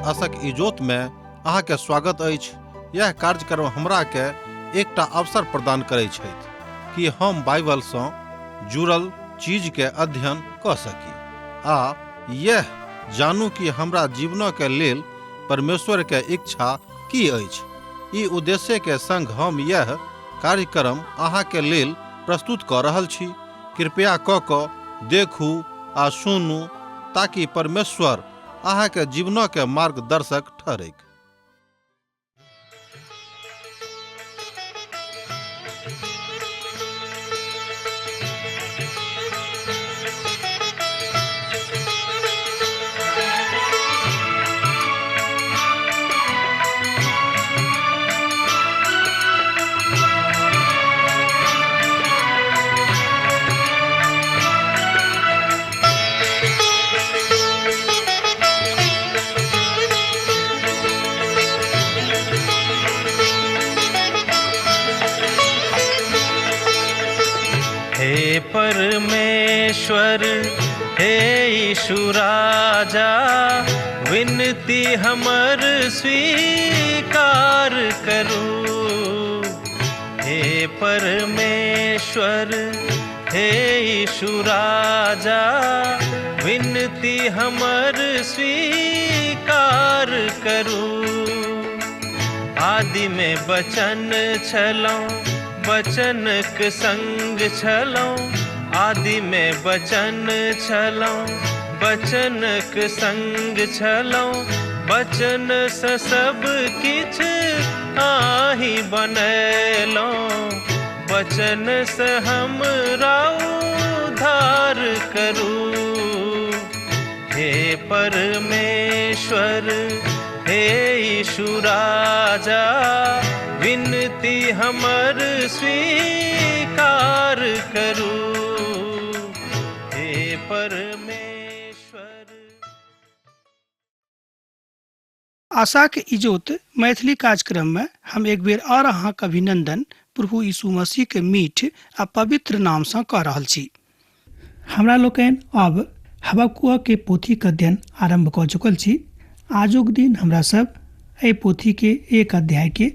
आशक इजोत में अहाँ के स्वागत अछि। यह कार्यक्रम हमरा के एकटा अवसर प्रदान करैत छथि कि हम बाइबल से जुड़ल चीज के अध्ययन क सकी आ यह जानू कि हमरा जीवन के लेल परमेश्वर के इच्छा की अछि। ई उद्देश्य के संग हम यह कार्यक्रम अहाँ के लेल प्रस्तुत क रहल छी। कृपया क देखू आ सुनू ताकि परमेश्वर अहाँ के जीवन के मार्गदर्शक ठहरे। हे परमेश्वर हे यीशु राजा, विनती हमर स्वीकार करू। हे परमेश्वर हे यीशु राजा, विनती हमर स्वीकार करू। आदि में वचन छलहुँ, वचनक संग छलहुँ। आदि में वचन छलहुँ, वचनक संग छलहुँ। वचन से सब किछ आहि बनैलहुँ। वचन से हमरा उद्धार करू। हे परमेश्वर हे यीशु राजा, विनती हमर स्वीकार करू। हे परमेश्वर। आशा के इजोत मैथिली कार्यक्रम में हम एक बेर और अहाँ के अभिनंदन प्रभु यीशु मसीह के मीठ आ पवित्र नाम से कह रहल छी। हमरा लोकनि अब हबक्कुक के पोथी के अध्ययन आरंभ क चुकल छी। आजुक दिन हमरा सब एहि पोथी के एक अध्याय के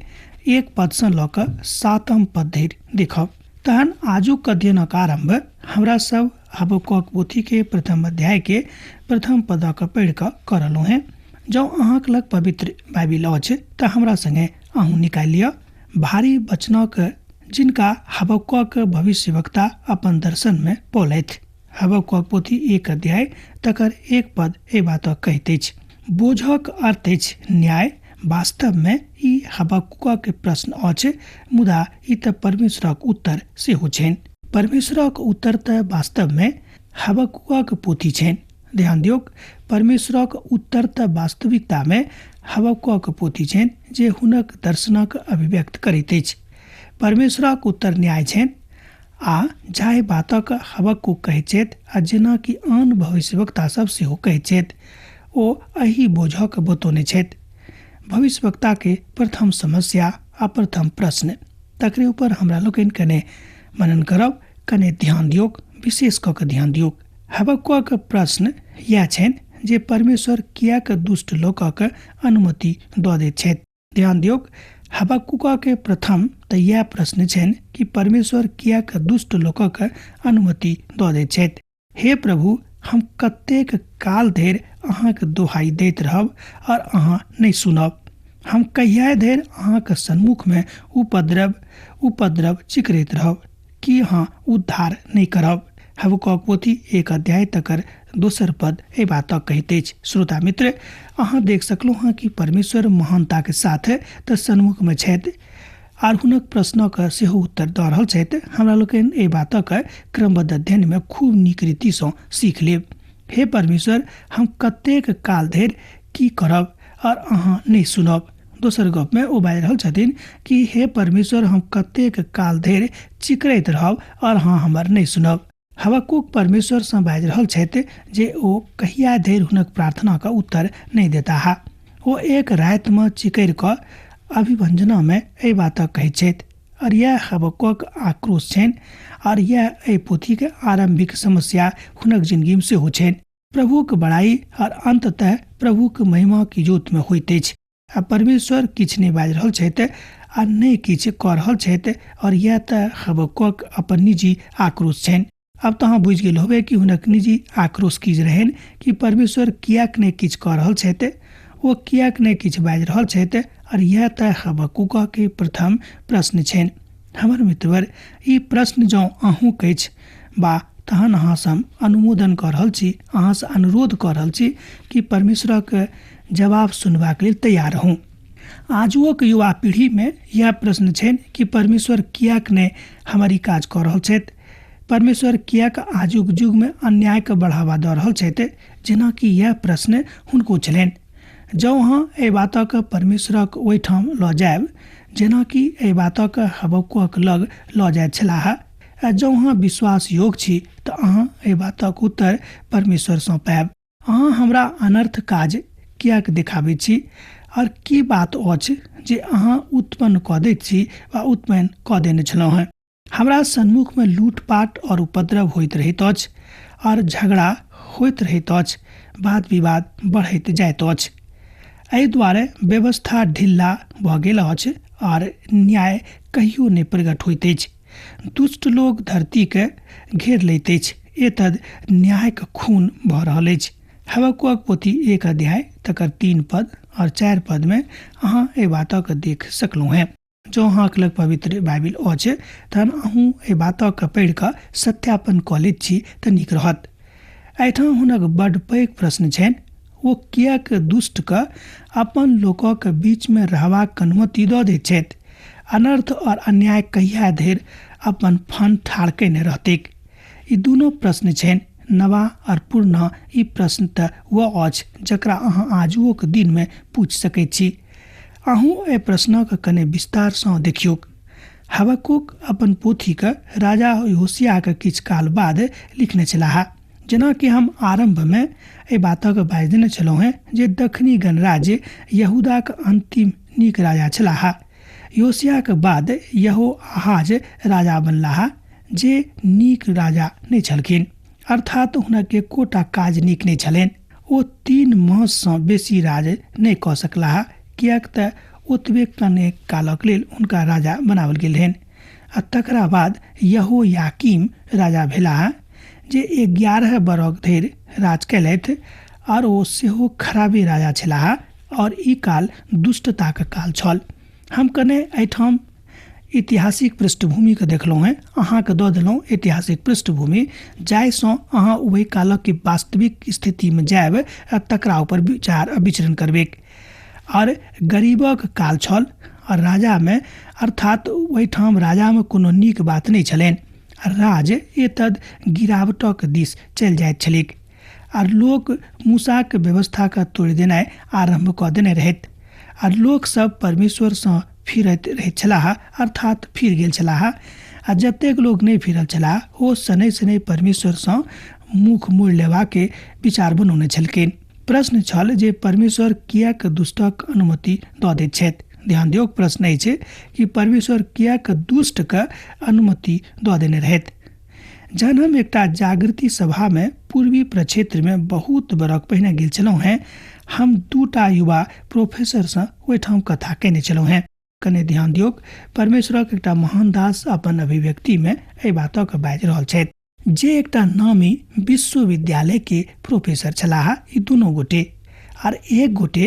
1 पद से ल क 7 पद धरि देखब। तहन आजुक अध्ययनक आरंभ हमरा सब हबक्कुक पोथी के प्रथम अध्याय के प्रथम पद के पढ़ि क करलहुँ हैं। जँ अहाँक लग पवित्र बाइबिल अछि तऽ हमरा संगे अहूँ निकालि लिअ। भारी वचनक जिनका हबक्कुक भविष्यवक्ता अपन दर्शन में पौलथि। हबक्कुक पोथी 1 अध्याय तकर 1 पद एहि बातक कहैत अछि, बोझक अर्थ अछि न्याय। वास्तव में ई हबक्कुक के प्रश्न अछि, मुदा ई तऽ परमेश्वरक उत्तर सेहो छनि। परमेश्वरक उत्तर तऽ वास्तव में हबक्कुक पोथी छनि। ध्यान दियौ, परमेश्वरक उत्तर तऽ वास्तविकता में हबक्कुक पोथी छनि जे हुनक दर्शनक अभिव्यक्त करैत अछि। परमेश्वरक उत्तर न्याय छनि आ जाहि बातक हबक्कुक कहैत छथि आ जेना कि आन भविष्यवक्ता सब सेहो कहैत छथि, ओ एही बोझक बतौने छथि। भविष्यवक्ता के प्रथम समस्या आ प्रथम प्रश्न तकरे ऊपर हमरा लोकनि कने मनन करब। कने ध्यान दियौ, विशेष कऽ के ध्यान दियौ। हबक्कुक प्रश्न यह छनि जे परमेश्वर किएक दुष्ट लोकक अनुमति दऽ दैत छथि। ध्यान दियौ, हबक्कुक के प्रथम तऽ यह प्रश्न छनि कि परमेश्वर किएक दुष्ट लोकक अनुमति दऽ दैत छथि। हे प्रभु, हम कतेक काल धरि अहाँके दोहाई दैत रहब और अहाँ नहीं सुनब। हम कहिया धरि अहाँके सन्मुख में उपद्रव चिकरैत रहब कि अहाँ उद्धार नहीं करब। हबक्कुक पोथी 1 अध्याय तकर 2 पद एहि बातक कहैत अछि। श्रोता मित्र, अहाँ देख सकलहुँ हँ कि परमेश्वर महानता के साथ तऽ सन्मुख में छथि आर हुनक प्रश्नक सेहो उत्तर दऽ रहल छथि। हमरा लोकनि एहि बातक क्रमबद्ध अध्ययन में खूब नीक रीति सँ सीख लेब। हे परमेश्वर, हम कतेक काल धरि की करब और अहाँ नहीं सुनब। दोसर गप में ओ बाजि रहल छथिन कि हे परमेश्वर, हम कतेक काल धरि चिकरैत रहब और अहाँ हमर नहीं सुनब। हबक्कुक परमेश्वर से बाजि रहल छथि जे ओ कहिया धरि हुनक प्रार्थना का उत्तर नहीं देताह। ओ एक राति में चिकर कऽ अभिवंजना में एहि बातक कहैत छथि और यह हबक्कुक आक्रोश छनि और यह एहि पोथी के आरंभिक समस्या हुनक जिंदगी में सेहो छनि। प्रभु के बड़ाई और अंततः प्रभु के महिमा की जोत में होइत अछि। आ परमेश्वर किछु नहि बाजि रहल छथि आ नहि किछु कऽ रहल छथि, और यह तऽ हबक्कुक अपन निजी आक्रोश छनि। अब तो अहाँ बुझि गेल होबे कि हुनक निजी आक्रोश की रहनि कि परमेश्वर कियाक नहि किछु कऽ रहल छथि, ओ कियाक नहि किछु बाजि रहल छथि, और यह तऽ हबक्कुक के प्रथम प्रश्न छनि। हमर मित्रवर, ई प्रश्न जँ अहूँक अछि बा तहन अहाँसँ हम अनुमोदन कऽ रहल छी, अहाँसँ अनुरोध कऽ रहल छी कि परमेश्वरक जवाब सुनबाक लेल तैयार रहूँ। आजुक युवा पीढ़ी में यह प्रश्न छनि कि परमेश्वर कियाक नहि हमर ई काज कऽ रहल छथि, परमेश्वर कियाक आजुक युग में अन्याय के बढ़ावा दऽ रहल छथि, जेनाकि यह प्रश्न हुनको छलनि। जँ अहाँ एहि बातक परमेश्वरक ओहिठाम लऽ जायब जेनाकि एहि बातक हबक्कुक लग लऽ जाइत छलाह, आ जँ अहाँ विश्वास योग्य छी तऽ अहाँ एहि बातक उत्तर परमेश्वरसँ पायब। अहाँ हमरा अनर्थ काज कियाक देखाबैत छी, और की बात अछि जे अहाँ उत्पन्न कऽ दैत छी वा उत्पन्न कऽ देने छलहुँ हेँ। हमरा सन्मुख में लूटपाट और उपद्रव होइत रहैत अछि, और झगड़ा होइत रहैत अछि, वाद विवाद बढ़ैत जाइत अछि। एहि दुआरे व्यवस्था ढिल्ला भऽ गेल अछि और न्याय कहियो नहि प्रकट होइत अछि। दुष्ट लोग धरती के घेर लैत अछि, एतद न्याय के खून भऽ रहल अछि। हबक्कुक पोथी 1 अध्याय तकर 3 पद और 4 पद में अहाँ एहि बातक देख सकलहुँ हैं। जँ अहाँक लग पवित्र बाइबिल अछि तहन अहूँ एहि बातक पढ़ि कऽ सत्यापन कऽ लैत छी तऽ नीक रहत। एहिठाम हुनक बड्ड पैघ प्रश्न छनि, ओ कियाक दुष्ट के अपन लोकक बीच में रहबाक अनुमति दऽ दैत छथि। अनर्थ और अन्याय कहिया धरि अपन फन ठाढ़ कयने रहतैक। ई दुनू प्रश्न छनि, नवा और पुरना। ई प्रश्न तऽ वह अछि जकरा अहाँ आजुक दिन में पूछि सकैत छी। अहूँ एहि प्रश्नक कने विस्तारसँ देखियौक। हबक्कुक अपन पोथीके राजा योशियाक किछु काल बाद लिखने छलाह। जेना कि हम आरंभ में एहि बातक बाजि देने छलहुँ हैं जे दक्षिणी गणराज्य यहूदाक अंतिम नीक राजा छलाह। योशियाक बाद यहोआहाज राजा बनलाह, जे नीक राजा नहि छलखिन, अर्थात हुनक एकोटा काज नीक नहि छलनि। ओ 3 माससँ बेसी राज नहि कऽ सकलाह, कियाक तऽ ओतबे कने कालक लेल हुनका राजा बनाओल गेल रहनि। आ तकरा बाद यहोयाकीम राजा भेलाह, जे 11 बरख धरि राज कयलथि, और ओ सेहो खराबे राजा छलाह, और ई काल दुष्टताक काल छल। हम कने एहिठाम ऐतिहासिक पृष्ठभूमि के देखलहुँ हैं, अहाँके दऽ देलहुँ ऐतिहासिक पृष्ठभूमि, जाहिसँ अहाँ ओहि कालक के वास्तविक स्थिति में जायब आ तकरा ऊपर विचार विचरण करबेक। और गरीबक काल छल, और राजा में अर्थात ओहिठाम राजा में कोनो नीक बात नहि छलनि। राज एतद गिरावटक दिस चलि जाइत छलैक, और लोक मूसाक व्यवस्थाके तोड़ि देनाइ आरम्भ कऽ देने रहथि, और लोक सब परमेश्वरसँ फिरैत रहैत छलाह, अर्थात फिर गेल छलाह। आ जतेक लोग नहि फिरल छलाह, ओ शनै शनै परमेश्वरसँ मुख मोड़ि लेबाके विचार बनौने छलखिन। प्रश्न छल जे परमेश्वर कियाक दुष्टक अनुमति दऽ दैत छथि। ध्यान दियौ, प्रश्न अछि कि परमेश्वर कियाक दुष्टके अनुमति दऽ देने रहथि। जहन हम एकटा जागृति सभा में पूर्वी प्रक्षेत्र में बहुत बरख पहिने गेल छलहुँ हैं, हम 2टा युवा प्रोफेसरसँ ओहिठाम कथा कयने छलहुँ हैं। कने ध्यान दियौ, परमेश्वरक एकटा महान दास अपन अभिव्यक्ति में एहि बातक बाजि रहल छथि, जे एकटा नामी विश्वविद्यालय के प्रोफेसर छलाह। ई दुनू गोटे, और एक गोटे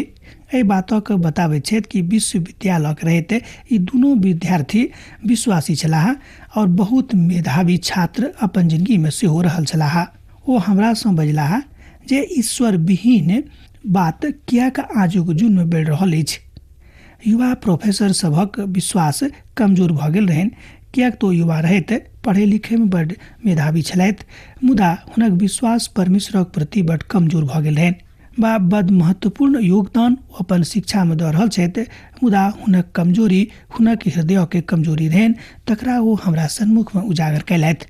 एहि बातक बताबैत छथि कि विश्वविद्यालयक रहैत ई दुनू विद्यार्थी विश्वासी छलाह, और बहुत मेधावी छात्र अपन जिंदगी में सेहो रहल छलाह। ओ हमरासँ बजलाह जे ईश्वर विहीन बात कियाक आजुक युग में बढ़ि रहल अछि। युवा प्रोफेसर सभक विश्वास कमजोर भऽ गेल रहनि, कियाक तो युवा रहैत पढ़े लिखे में बड्ड मेधावी छलथि, मुदा हुनक विश्वास परमेश्वरक प्रति बड्ड कमजोर भऽ गेल रहनि। बा बड्ड महत्वपूर्ण योगदान अपन शिक्षा में दऽ रहल छथि, मुदा हुनक कमजोरी हुनक हृदय के कमजोरी रहनि, तकरा ओ हमरा सन्मुख में उजागर कयलथि।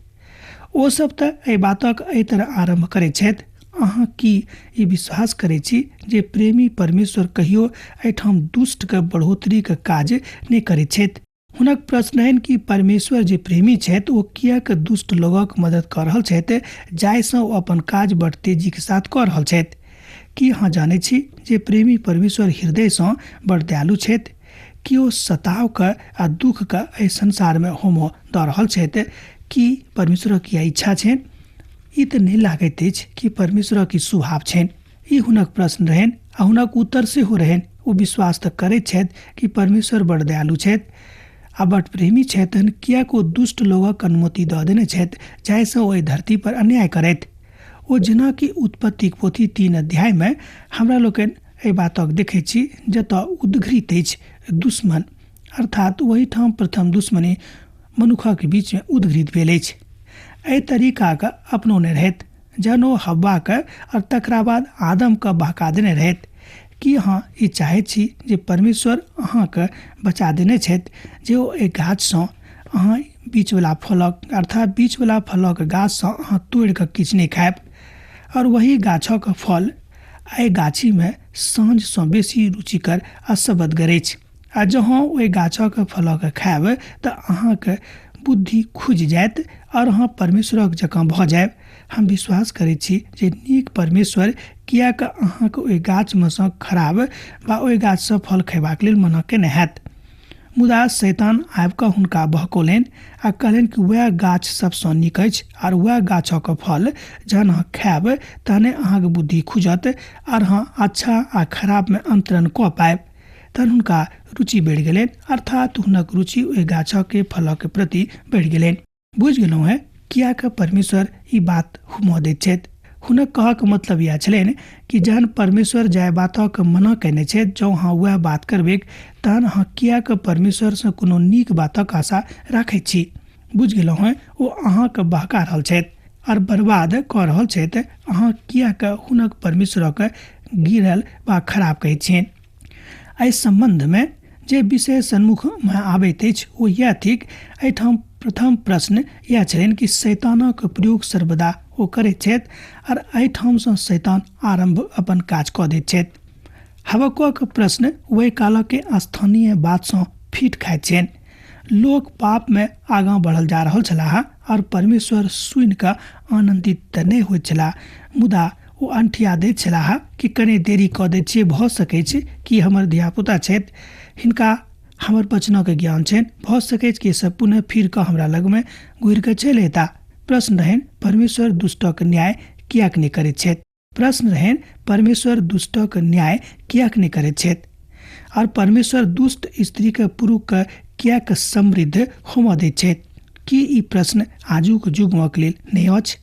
ओ सब तऽ एहि बातक एहि तरह आरम्भ करैत छथि, अहाँ की ई विश्वास करैत छी जे प्रेमी परमेश्वर कहियो एहिठाम दुष्ट के बढ़ोतरी के काज नहि करैत छथि? हुनक प्रश्न है कि परमेश्वर जे प्रेमी छथि ओ किएक दुष्ट लोगक मदद कर रहल छथि जाहिसँ ओ अपन काज बड़ तेजी के साथ कर रहल छथि। की अहाँ जानै छी जे प्रेमी परमेश्वर हृदयसँ बड़ दयालु छथि कि ओ सताव आ दुख का एहि संसार में होमो दऽ रहल छथि कि परमेश्वर की इच्छा छनि। ई तऽ नहि लागैत अछि कि परमेश्वर की स्वभाव छनि। ई हुनक प्रश्न रहनि आ हुनक उत्तर सेहो रहनि। ओ विश्वास तऽ करैत छथि कि परमेश्वर बड़ दयालु छथि आ बड़ प्रेमी छथि किएक ओ दुष्ट लोगक अनुमति दऽ देने छथि जाहिसँ ओ एहि धरती पर अन्याय करथि। ओ जेना कि उत्पत्तिक पोथी 3 अध्याय में हमरा लोकनि एहि बातक देखैत छी जतऽ उद्घृत अछि दुश्मन, अर्थात वही ठाम प्रथम दुश्मनी मनुखक बीच में उद्घृत भेल अछि। एहि तरीकाके अपनौने रहथि जहन ओ हव्वाके और तकरा बाद आदमके बहका देने रहथि। कि अहाँ ई चाहैत छी जे परमेश्वर अहाँके बचा देने छथि जे ओ एहि गाछसँ अहाँ बीचवला फलक अर्थात बीचवला फलक गाछसँ अहाँ तोड़ि कऽ किछु नहि खायब और वही गाछक फल एहि गाछीमे साँझसँ बेसी रुचिकर आ सबदगर अछि। आ जहाँ ओहि गाछक फलक खायब तऽ अहाँके बुद्धि खुजि जायत और अहाँ परमेश्वरक जकाँ भऽ जायब। हम विश्वास करैत छी जे नीक परमेश्वर किएक अहाँके ओहि गाछमे सँ खराब वा ओहि गाछसँ फल खयबाक लेल मना केने हैत। मुदा शैतान आबि कऽ हुनका बहकौलनि आ कहलनि कि वएह गाछ सबसँ नीक अछि और वएह गाछक फल जहन अहाँ खायब तहने अहाँके बुद्धि खुजत और अहाँ अच्छा आ खराब में अंतरण कऽ पायब। तहन हुनका रुचि बढ़ि गेलनि, अर्थात हुनक रुचि ओहि गाछक फलक प्रति बढ़ि गेलनि। बुझि गेलहुँ है किएक परमेश्वर ई बात हुमऽ दैत छथि। हुनक कहक मतलब यह छलनि कि जहन परमेश्वर जाय बातक मना कयने छथि जँ अहाँ वएह बात करबै तहन अहाँ किएक परमेश्वरसँ कोनो नीक बातक आशा राखैत छी। बुझि गेलहुँ है ओ अहाँके बहका रहल छथि और बर्बाद कऽ रहल छथि। अहाँ किएक हुनक परमेश्वरक गिरल वा खराब कहैत छियनि। एहि संबंध में जे विषय सन्मुख में आबैत अछि ओ यह थिक। एहिठाम प्रथम प्रश्न यह छलनि कि शैतानक प्रयोग सर्वदा ओ करैत छथि और एहिठामसँ शैतान आरंभ अपन काज कऽ दैत छथि। हबक्कुक प्रश्न ओहि कालक स्थानीय बातसँ फीट खाइत छनि। लोक पाप में आगाँ बढ़ल जा रहल छलाह और परमेश्वर सुनि कऽ आनन्दित तऽ नहि होइत छलाह, मुदा ओ अंठिया दैत छलाह कि कने देरी कऽ दैत छियै, भऽ सकैत छै कि हमर धियापुता छथि, हिनका हमर वचनक ज्ञान छनि, भऽ सकैत कि सब पुनः फिर कऽ हमरा लगमे घुरि कऽ चलि अयता। प्रश्न रहनि परमेश्वर दुष्टक न्याय किएक नहि करैत छथि। प्रश्न रहनि परमेश्वर दुष्टक न्याय किएक नहि करैत छथि और परमेश्वर दुष्ट स्त्रीके पुरुषके किएक समृद्ध होमऽ दैत छथि। की ई प्रश्न आजुक युगक लेल नहि अछि?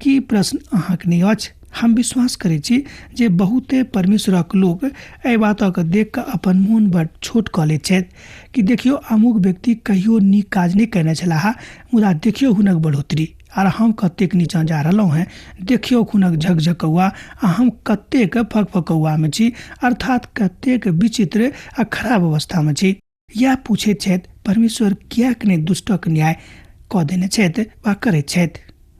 की ई प्रश्न अहाँके नहि अछि? हम विश्वास करैत छी जे बहुते परमेश्वरक लोक एहि बातक देख कऽ अपन मोन बड़ छोट कऽ लैत छथि कि देखियौ अमुक व्यक्ति कहियो नीक काज नहि कयने छलाह, मुदा देखियौ हुनक बढ़ोतरी और हम कतेक नीचाँ जा रहलहुँ हैं, देखियौ हुनक झकझकौआ आ हम कतेक फकफकौआमे छी, अर्थात कतेक विचित्र आ खराब अवस्थामे छी। इएह पूछैत छथि परमेश्वर किएक नहि दुष्टक न्याय कऽ देने छथि वा करैत छथि।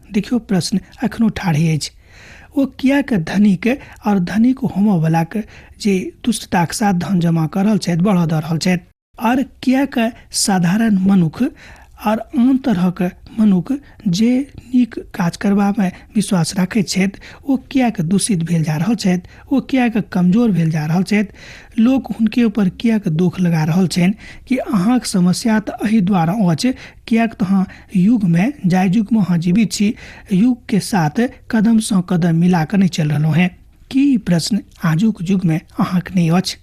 देखियौ प्रश्न एखनो ठाढ़े अछि। ओ किएक धनिक और धनिक होमऽवलाके जे दुष्टताक साथ धन जमा कर रहल छथि बढ़ऽ दऽ रहल छथि और किएक साधारण मनुख और आन तरहक मनुख जे नीक काज करबामे विश्वास राखैत छथि ओ किएक दूषित भेल जा रहल छथि, ओ किएक कमजोर भेल जा रहल छथि। लोक हुनके ऊपर किएक दोष लगा रहल छनि कि अहाँक समस्या तऽ एहि द्वारा अछि किएक तऽ अहाँ युगमे जाहि युगमे अहाँ जीवित छी युग के साथ कदमसँ कदम मिला कऽ नहि चलि रहलहुँ हैं। की ई प्रश्न आजुक युगमे अहाँके नहि अछि?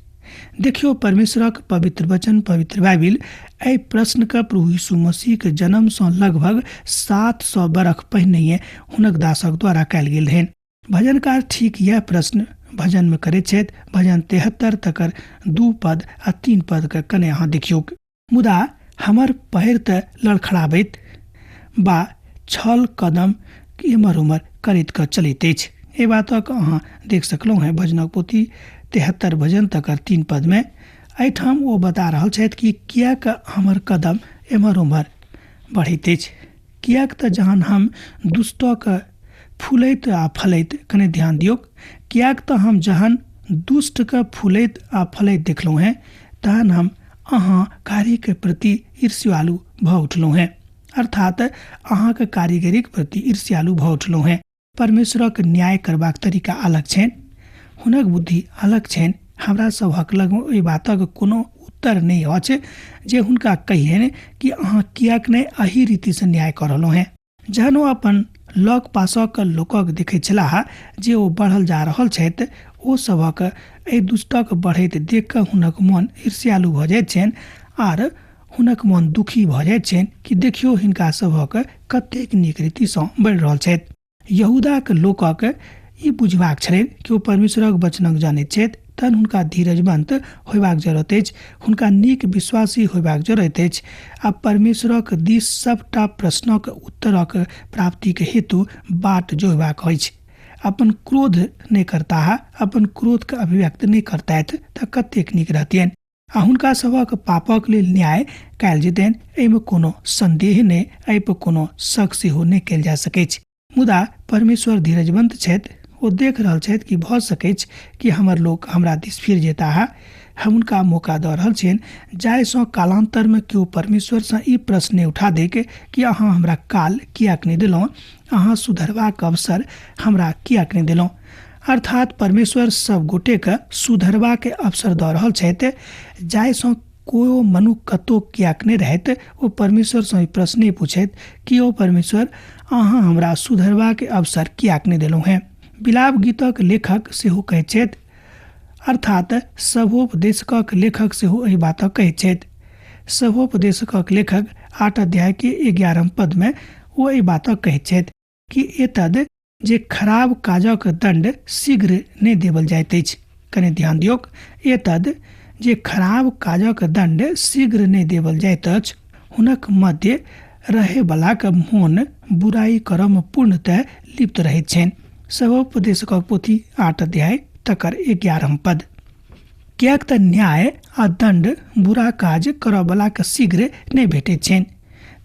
देखियौ परमेश्वरक पवित्र वचन पवित्र बाइबिल एहि प्रश्नके प्रभु यीशु मसीहके जन्मसँ लगभग 700 बरख पहिनहिए हुनक दासक द्वारा कयल गेल रहनि। भजनकार ठीक यह प्रश्न भजन में करैत छथि। भजन 73 तकर 2 पद आ 3 पद के कने अहाँ देखियौ। मुदा हमर पैर तऽ लड़खड़ाबैत बा छल कदम एमर उमर करैत कऽ चलैत अछि। एहि बातक अहाँ देख सकलहुँ हैं भजनक पोथी 73 भजन तकर 3 पद में। एहिठाम ओ बता रहल छथि कि किएक हमर कदम एमहर उमहर बढ़ैत अछि। किएक तऽ जहन हम दुष्टक फूलैत आ फलैत, कने ध्यान दियौ, किएक तऽ हम जहन दुष्टके फूलैत आ फलैत देखलहुँ हैं तहन हम अहाँ कार्य के प्रति ईर्ष्यालु भ उठलहुँ हैं, अर्थात अहाँ के कारीगरी के प्रति ईर्ष्यालु भ उठलहुँ हैं। परमेश्वरक न्याय करबाक तरीका अलग छनि, हुनक बुद्धि अलग छनि। हमरा सभक लग ओहि बातक कोनो उत्तर नहीं अछि जे हुनका कहियनि कि अहाँ कियाक नहि एही रीति से न्याय कऽ रहलहुँ हैं। जहन ओ अपन लग पासक लोकक देखैत छलाह जे ओ बढ़ल जा रहल छथि, ओ सभक एहि दुष्टक बढ़ैत देख कऽ हुनक मन ईर्ष्यालु भऽ जाइत छनि आर हुनक मन दुखी भऽ जाइत छनि कि देखियौ हिनका सभक कतेक नीक रीतिसँ बढ़ि रहल छथि। यहूदाक लोकक ई बुझबाक छलनि कि ओ परमेश्वरक वचनक जानैत छथि, तहन हुनका धीरजवंत होयबाक जरूरत अछि, हुनका नीक विश्वासी होयबाक जरूरत अछि आ परमेश्वरक दिस सबटा प्रश्नक उत्तरक प्राप्तिक हेतु बाट जोहबाक अछि। अपन क्रोध नहि करताह, अपन क्रोधके अभिव्यक्त नहि करतथि तऽ कतेक नीक रहतियनि आ हुनका सभक पापक लेल न्याय कयल जेतनि, एहिमे कोनो संदेह नहि, एहिपर कोनो शक सेहो नहि कयल जा सकैत छै। मुदा परमेश्वर धीरजवंत छथि, ओ देख रहल छथि कि भऽ सकैत कि हमर लोक हमरा दिस फिर जेताह। हम हुनका मौका दऽ रहल छियनि जाहिसँ कालांतरमे केओ परमेश्वरसँ ई प्रश्न नहि उठा दे कि अहाँ हमरा काल कियाक नहि देलहुँ, अहाँ सुधरबाक अवसर हमरा कियाक नहि देलहुँ। अर्थात परमेश्वर सब गोटेके सुधरबाके अवसर दऽ रहल छथि, जाहिसँ कोई मनुष्य कतौ कियाक नहि रहैत ओ परमेश्वरसँ ई प्रश्न नहि पूछैत कि ओ परमेश्वर अहाँ हमरा सुधरबाके अवसर कियाक नहि देलहुँ हैं। विलाप गीतक लेखक सेहो कहैत छथि, अर्थात सभोपदेशकक लेखक सेहो एहि बातक कहैत छथि। सभोपदेशकक लेखक 8 अध्याय के 11 पद में ओ एहि बातक कहैत छथि कि एतद जे खराब काजक दंड शीघ्र नहि देवल जाइत अछि। कने ध्यान दियौक, एतद जे खराब काजक दंड शीघ्र नहि देवल जाइत अछि, हुनक मध्य रहे बलाक मोन बुराई करम पूर्णतः लिप्त रहैत छनि। सभोपदेशकक पोथी 8 अध्याय तकर 11 पद। कियाक तऽ न्याय आ दंड बुरा काज करऽ बलाक शीघ्र नहि भेटैत छनि,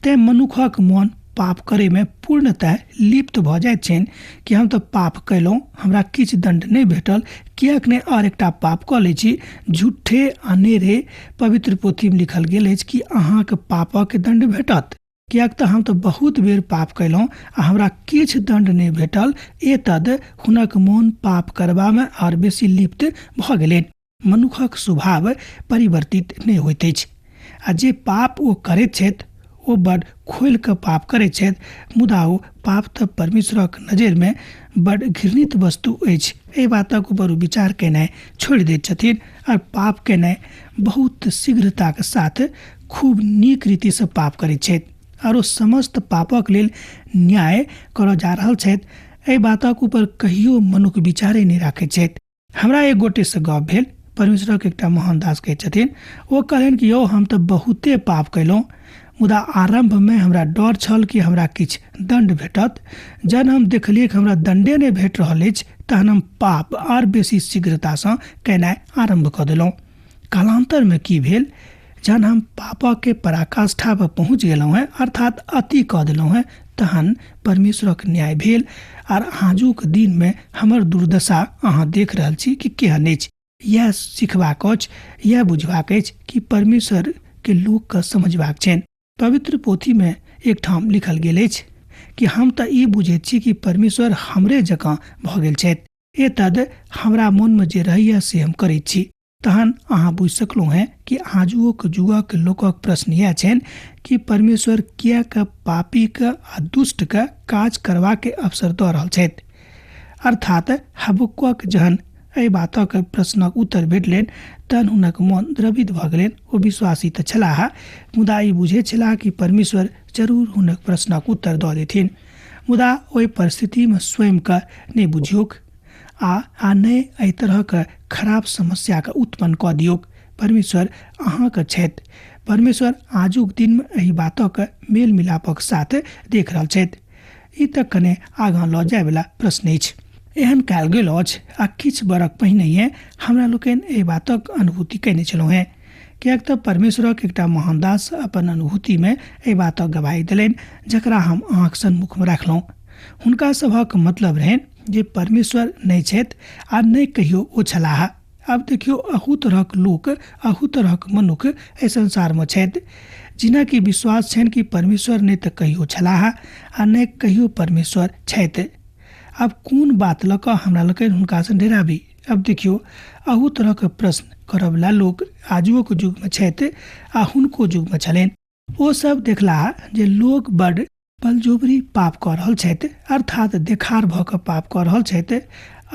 तेँ मनुखक मोन पाप करे में पूर्णतः लिप्त भऽ जाइत छनि कि हम तऽ पाप कयलहुँ, हमरा किछु दंड नहि भेटल, कियाक नहि और एकटा पाप कऽ लै छी। झूठे अनेरे पवित्र पोथीमे लिखल गेल अछि कि अहाँके पापक दंड भेटत, कियाक तऽ हम तऽ बहुत बेर पाप कयलहुँ आ हमरा किछु दंड नहि भेटल। एतद हुनक मोन पाप करबामे और बेसी लिप्त भऽ गेलनि। मनुखक स्वभाव परिवर्तित नहि होइत अछि आ जे पाप ओ करैत छथि ओ बड़ खोलि कऽ पाप करैत छथि, मुदा ओ पाप तऽ परमेश्वरक नजरिमे बड़ घृणित वस्तु अछि। एहि बातक ऊपर विचार केनाइ छोड़ि दैत छथिन और पाप केनाइ बहुत शीघ्रताके साथ खूब नीक रीतिसँ पाप करैत छथि और समस्त पापक लेल न्याय करऽ जा रहल छथि। एहि बातक ऊपर कहियो मनुख विचारे नहि राखैत छथि। हमरा एक गोटे से गप भेल, परमेश्वरक एकटा महान दास कहैत छथिन, ओ कहलनि कि यौ हम तऽ बहुते पाप कयलहुँ, मुदा आरंभमे हमरा डर छल कि हमरा किछु दंड भेटत। जहन हम देखलियै कि हमरा दंडे नहि भेट रहल अछि, तहन हम पाप और बेसी शीघ्रतासँ केनाइ आरंभ कऽ देलहुँ। कालांतरमे की भेल, जहन हम पापके पराकाष्ठा पर पहुँच गेलहुँ हैं, अर्थात अति कऽ देलहुँ हैं, तहन परमेश्वरक न्याय भेल और आजुक दिन में हमर दुर्दशा अहाँ देख रहल छी कि केहन अछि। यह सिखबाक अछि, यह बुझबाक अछि कि परमेश्वर के लोक के समझबाक छनि। पवित्र पोथी में एक ठाम लिखल गेल अछि कि हम तऽ ई बुझैत छी कि परमेश्वर हमरे जकाँ भऽ गेल छथि, एतद हमरा मन में जे रहैया से हम करैत छी। तहन अहाँ बुझि सकलहुँ हैं कि आजुक जुगक लोकक प्रश्न यह छनि कि परमेश्वर कियाक पापीके आ दुष्टके काज करबाके अवसर दऽ रहल छथि। अर्थात हबक्कुक जहन एहि बातक प्रश्नक उत्तर भेटलनि तहन हुनक मन द्रवित भऽ गेलनि। ओ विश्वासी तऽ छलाह, मुदा ई बुझैत छलाह कि परमेश्वर जरूर हुनक प्रश्नक उत्तर दऽ देथिन, मुदा ओहि परिस्थितिमे स्वयंके नहि बुझियौक आ नहि एहि तरहक खराब समस्याके उत्पन्न कऽ दियौक। परमेश्वर अहाँके छथि। परमेश्वर आजुक दिनमे एहि बातक मेल मिलापक साथ देख रहल छथि। ई तऽ कने आगाँ लऽ जायवला प्रश्न अछि। एहन कयल गेल अछि आ किछु बरख पहिनहिए हमरा लोकनि एहि बातक अनुभूति कयने छलहुँ हैं, कियाक तऽ परमेश्वरक एकटा महान दास अपन अनुभूतिमे एहि बातक गवाही देलनि जकरा हम अहाँक सन्मुखमे राखलहुँ। हुनका सभक मतलब रहनि जे परमेश्वर नहि छथि आ नहि कहियो ओ छलाह। अब देखियो अहू तरहक लोक अहू तरहक मनुख एहि संसारमे छथि जिनकी विश्वास छनि कि परमेश्वर नहि तऽ कहियो छलाह आ नहि कहियो परमेश्वर छथि। अब कोन बात लऽ कऽ हमरा लोकनि हुनकासँ डराबी। अब देखियो अहू तरहक प्रश्न करबला लोक आजुक युगमे छथि आ हुनको युगमे छलनि। ओ सब देखलाह जे लोग बड़ बलजोबरी पाप कऽ रहल छथि, अर्थात देखार भऽ कऽ पाप कऽ रहल छथि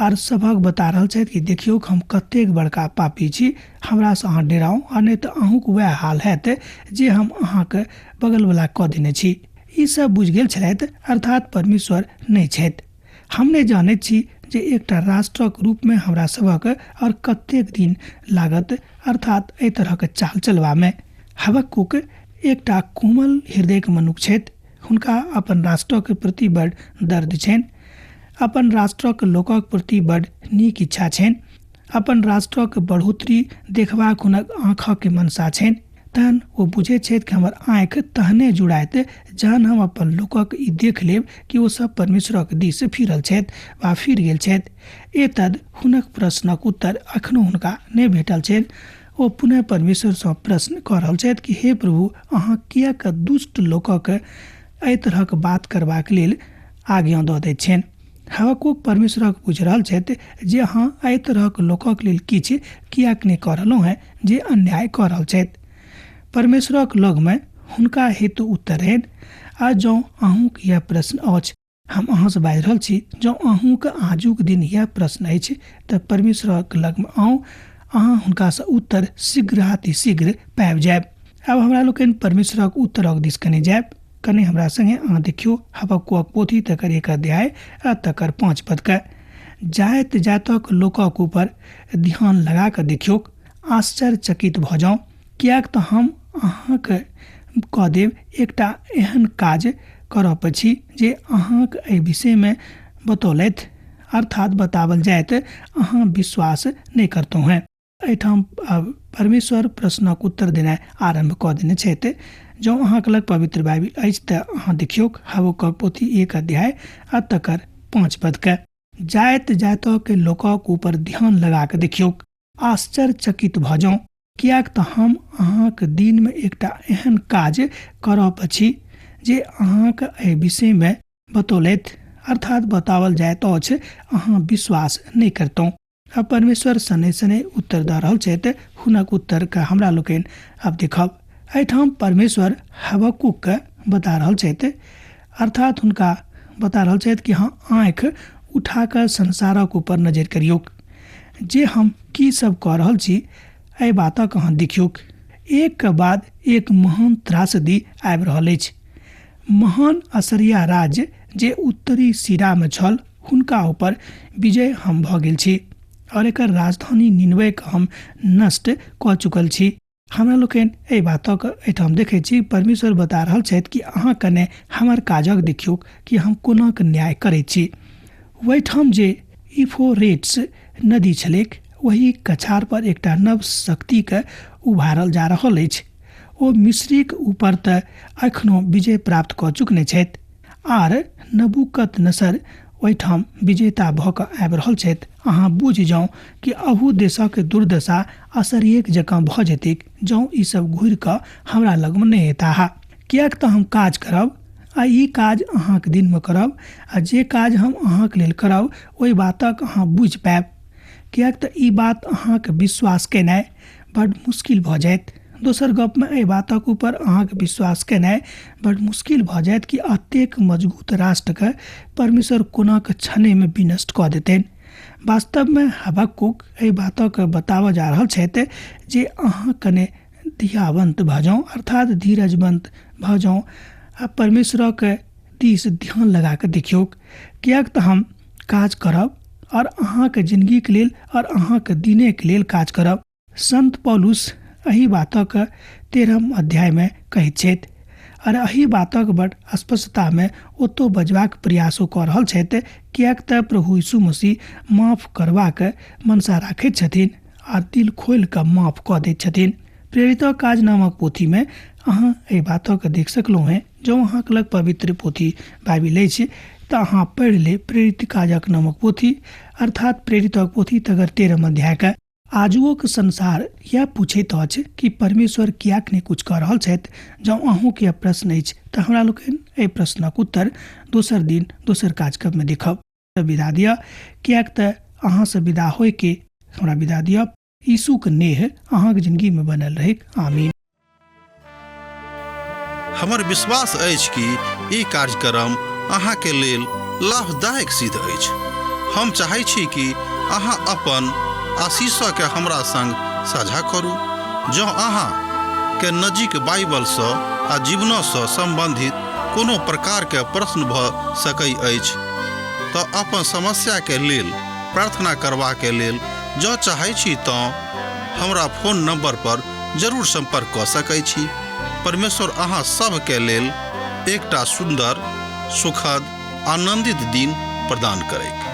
आर सभक बता रहल छथि कि देखियौ हम कतेक बड़का पापी छी, हमरासँ अहाँ डराउ आ नहि तऽ अहूँके वएह हाल हैत जे हम अहाँके बगलवला कऽ देने छी। ई सब बुझि गेल छलथि, अर्थात परमेश्वर नहि छथि। हम नहि जानैत छी जे एकटा राष्ट्रक रूपमे हमरा सभक और कतेक दिन लागत, अर्थात एहि तरहक चाल चलबामे। हबक्कुक एकटा कोमल हृदयक मनुष्य छथि। हुनका अपन राष्ट्रक प्रति बड़ दर्द छनि, अपन राष्ट्रक लोकक प्रति बड़ नीक इच्छा छनि, अपन राष्ट्रक बढ़ोतरी देखबाक हुनक आँखक मनसा छनि। तहन ओ बुझैत छथि कि हमर आँखि तहने जुड़ाइत जहन हम अपन लोकक ई देख लेब कि ओ सब परमेश्वरक दिस फिरल छथि वा फिर गेल छथि। एतद हुनक प्रश्नक उत्तर अखनो हुनका नहि भेटल छनि। ओ पुनः परमेश्वरसँ प्रश्न कऽ रहल छथि कि हे प्रभु, अहाँ किएक दुष्ट लोकक एहि तरहक बात करबाक लेल आज्ञा दऽ दैत छनि। हबक्कुक परमेश्वरक बुझि रहल छथि जे अहाँ एहि तरहक लोकक लेल किछु किएक नहि कऽ रहलहुँ हैं जे अन्याय कऽ रहल छथि। परमेश्वरक लगमे हुनका हेतु उत्तर रहनि। आ जँ अहूँके यह प्रश्न अछि, हम अहाँसँ बाजि रहल छी, जँ अहूँके आजुक दिन यह प्रश्न अछि तऽ परमेश्वरक लगमे आउ, अहाँ हुनकासँ उत्तर शीघ्र पाबि जायब। आब हमरा लोकनि परमेश्वरक उत्तरक दिस कने जायब। कने हमरा संगे अहाँ देखियौ हबक्कुक पोथी तकर 1 अध्याय आ तकर 5 पदके। जाइत जातक लोकक ऊपर ध्यान लगा कऽ देखियौ, आश्चर्यचकित भऽ जाउ, किएक तऽ हम अहाँके कऽ देब एकटा एहन काज करऽ पछि जे अहाँके एहि विषयमे बतौलथि, अर्थात बतावल जायत अहाँ विश्वास नहि करतहुँ हैं। एहिठाम परमेश्वर प्रश्नक उत्तर देनाइ आरम्भ कऽ देने छथि। जँ अहाँके लग पवित्र बाइबिल अछि तऽ अहाँ देखियौ हबक्कुक पोथी 1 अध्याय आ तकर 5 पदके। जाइत जातक लोकक ऊपर ध्यान लगा कऽ देखियौ, आश्चर्यचकित भऽ जाउ, किएक तऽ हम अहाँके दिनमे एकटा एहन काज करऽ पछि जे अहाँके एहि विषयमे बतौलथि, अर्थात बतावल जाइत अछि, अहाँ विश्वास नहि करतहुँ। अब परमेश्वर सने सने उत्तर दऽ रहल छथि। हुनक उत्तरके हमरा लोकनि आब देखब। एहिठाम परमेश्वर हबक्कुकके बता रहल छथि, अर्थात हुनका बता रहल छथि कि हाँ, आँखि उठाकर संसारक ऊपर नजरि करियौ, जे हम की सब कऽ रहल छी एहि बातक अहाँ देखियौ। एक के बाद एक महान त्रासदी आबि रहल अछि। महान असरिया राज्य जे उत्तरी सिरामे छल, हुनका ऊपर विजय हम भऽ गेल छी और एकर राजधानी निनवेके हम नष्ट कऽ चुकल छी। हमरा लोकनि एहि बातक एहिठाम देखैत छी परमेश्वर बता रहल छथि कि अहाँ कने हमर काजक देखियौ कि हम कोना कऽ न्याय करैत छी। ओहिठाम जे यूफ्रेट्स नदी छलैक, वही कछार पर एकटा नव शक्तिके उभारल जा रहल अछि। ओ मिस्रीक ऊपर तऽ एखनो विजय प्राप्त कऽ चुकने छथि आर नबूकदनेस्सर ओहिठाम विजेता भऽ कऽ आबि रहल छथि। अहाँ बुझि जाउ कि अहू देशक दुर्दशा असरियेक जकाँ भऽ जेतैक जँ ई सब घुरि कऽ हमरा लगमे नहि अयताह। किएक तऽ हम काज करब आ ई काज अहाँके दिनमे करब, आ जे काज हम अहाँके लेल करब ओहि बातक अहाँ बुझि पायब। किएक तऽ ई बात अहाँके विश्वास केनाइ बड्ड मुश्किल भऽ जायत। दोसर गपमे एहि बातक ऊपर अहाँके विश्वास केनाइ बड्ड मुश्किल भऽ जायत कि एतेक मजबूत राष्ट्रके परमेश्वर कोना कऽ क्षणेमे विनष्ट कऽ देतनि। वास्तवमे हबक्कुक एहि बातक बताबऽ जा रहल छथि जे अहाँ कने धियावंत भऽ जाउ, अर्थात धीरजवंत भऽ जाउ आ परमेश्वरके दिस ध्यान लगा कऽ देखियौ, किएक तऽ हम काज करब और अहाँके जिंदगीके लेल और अहाँके दिनेके लेल काज करब। संत पौलुस एही बातक 13 अध्यायमे कहैत छथि और एही बातक बड़ स्पष्टतामे ओतौ बजबाक प्रयासो कऽ रहल छथि, किएक तऽ प्रभु यीशु मसीह माफ करबाक मनसा राखैत छथिन और दिल खोलि कऽ माफ कऽ दैत छथिन। प्रेरितक काज नामक पोथीमे अहाँ एहि बातक देख सकलहुँ हैं। जँ अहाँके लग पवित्र पोथी बाइबिल अछि तऽ अहाँ पढ़ि ले प्रेरित काजक नामक पोथी, अर्थात प्रेरितक पोथी तकर 13 अध्यायके आजुओ के संसार यह पूछैत अछि कि परमेश्वर कियाक नहि कुछ कऽ रहल छथि। जँ अहूँ के प्रश्न अछि तऽ हमरा लोकनि एहि प्रश्नक उत्तर दोसर दिन दोसर कार्यक्रममे देखब। विदा दिअ, कियाक तऽ अहाँसँ विदा होइके हमरा विदा दिअ। यीशुके नेह अहाँके जिंदगीमे बनल रहै। आमीन। हमर विश्वास अछि कि ई कार्यक्रम अहाँके लेल लाभदायक सिद्ध अछि। हम चाहै छी कि अहाँ अपन आशीषके हमरा संग साझा करू। जँ अहाँके नजीक बाइबलसँ आ जीवनसँ सम्बन्धित कोनो प्रकारके प्रश्न भऽ सकै अछि तऽ अपन समस्याके लेल प्रार्थना करबाके लेल जँ चाहै छी तऽ हमरा फोन नंबर पर जरूर संपर्क कऽ सकै छी। परमेश्वर अहाँ सबके लेल एकटा सुन्दर, सुखद, आनन्दित दिन प्रदान करैक।